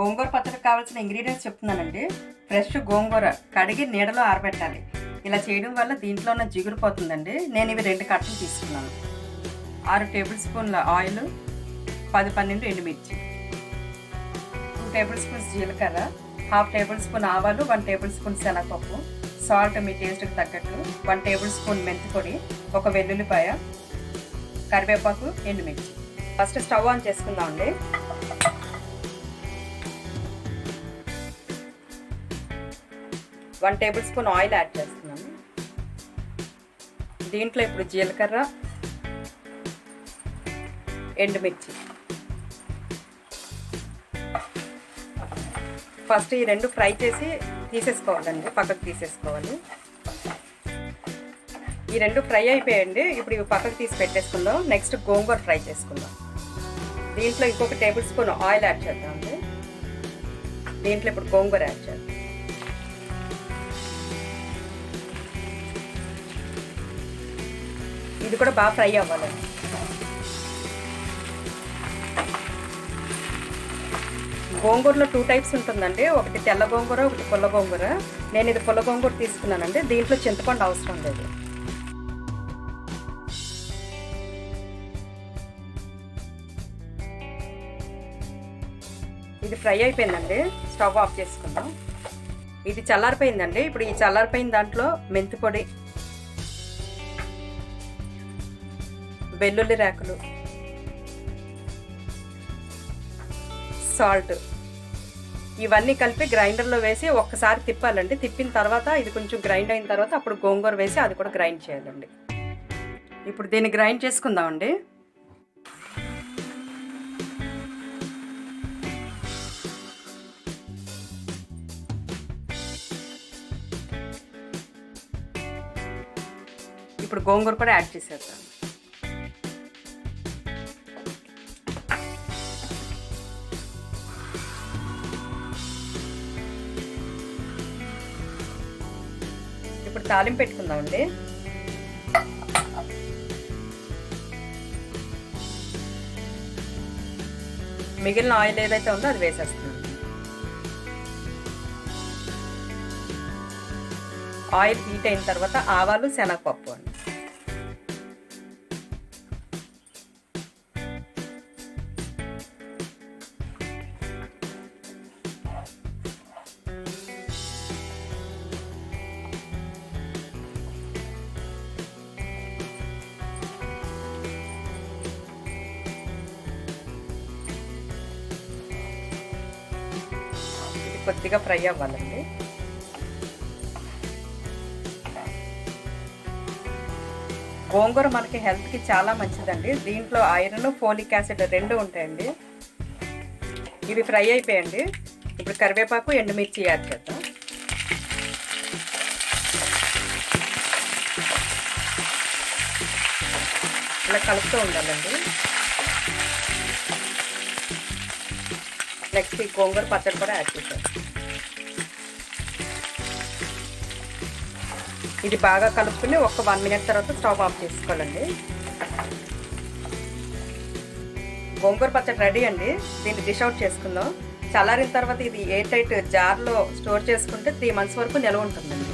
గోంగూర పచ్చడికి కావాల్సిన ఇంగ్రీడియంట్స్ చెప్తున్నానండి. ఫ్రెష్ గోంగూర కడిగి నీడలో ఆరబెట్టాలి. ఇలా చేయడం వల్ల దీంట్లో ఉన్న జిగురు పోతుందండి. నేను ఇవి 2 కట్టలు తీసుకున్నాను. 6 టేబుల్ స్పూన్ల ఆయిల్, 10-12 ఎండుమిర్చి, 2 టేబుల్ స్పూన్స్ జీలకర్ర, 1/2 టేబుల్ స్పూన్ ఆవాలు, 1 టేబుల్ స్పూన్ శనగపప్పు, సాల్ట్ మీ టేస్ట్కి తగ్గట్టు, 1 టేబుల్ స్పూన్ మెంతి పొడి, 1 వెల్లుల్లిపాయ, కరివేపాకు, ఎండుమిర్చి. ఫస్ట్ స్టవ్ ఆన్ చేసుకుందామండి. One table spoon oil add చేస్తున్నాను. దీంట్లో ఇప్పుడు జీలకర్ర, ఎండుమిర్చి, ఫస్ట్ ఈ 2 ఫ్రై చేసి తీసేసుకోవాలండి, పక్కకు తీసేసుకోవాలి. ఈ 2 ఫ్రై అయిపోయాయండి. ఇప్పుడు ఇవి పక్కకు తీసి పెట్టేసుకుందాం. నెక్స్ట్ గోంగూర ఫ్రై చేసుకుందాం. దీంట్లో ఇంకొక టేబుల్ స్పూన్ ఆయిల్ యాడ్ చేద్దామండి. దీంట్లో ఇప్పుడు గోంగూర యాడ్ చేద్దాం. ఇది కూడా బాగా ఫ్రై అవ్వాలండి. గోంగూరలో 2 టైప్స్ ఉంటుందండి. ఒకటి తెల్ల గోంగూర, ఒకటి పుల్ల గోంగూర. నేను ఇది పుల్ల గోంగూర తీసుకున్నానండి. దీంట్లో చింతపండు అవసరం లేదు. ఇది ఫ్రై అయిపోయిందండి. స్టవ్ ఆఫ్ చేసుకుందాం. ఇది చల్లారిపోయిందండి. ఇప్పుడు ఈ చల్లారిపోయిన దాంట్లో మెంతి పొడి, వెల్లుల్లి రేకులు, సాల్ట్ ఇవన్నీ కలిపి గ్రైండర్లో వేసి ఒక్కసారి తిప్పాలండి. తిప్పిన తర్వాత ఇది కొంచెం గ్రైండ్ అయిన తర్వాత అప్పుడు గోంగూర వేసి అది కూడా గ్రైండ్ చేయాలండి. ఇప్పుడు దీన్ని గ్రైండ్ చేసుకుందామండి. ఇప్పుడు గోంగూర కూడా యాడ్ చేసేద్దాం. ఇప్పుడు తాలింపు పెట్టుకుందామండి. మిగిలిన ఆయిల్ ఏదైతే ఉందో అది వేసేస్తున్నాం. ఆయిల్ హీట్ అయిన తర్వాత ఆవాలు, శనగపప్పు అండి. కొద్దిగా ఫ్రై అవ్వాలండి. గోంగూర మనకి హెల్త్కి చాలా మంచిదండి. దీంట్లో ఐరన్, ఫోలిక్ యాసిడ్ 2 ఉంటాయండి. ఇవి ఫ్రై అయిపోయండి. ఇప్పుడు కరివేపాకు, ఎండుమిర్చి యాడ్ చేద్దాం. ఇలా కలుపుతూ ఉండాలండి. నెక్స్ట్ ఈ గోంగూర పచ్చడి కూడా యాడ్ చేశాను. ఇది బాగా కలుపుకుని ఒక 1 మినిట్ తర్వాత స్టవ్ ఆఫ్ చేసుకోవాలండి. గోంగూర పచ్చడి రెడీ అండి. దీన్ని డిష్ అవుట్ చేసుకుందాం. చల్లారిన తర్వాత ఇది ఎయిర్ టైట్ జార్లో స్టోర్ చేసుకుంటే 3 మంత్స్ వరకు నిల్వ ఉంటుందండి.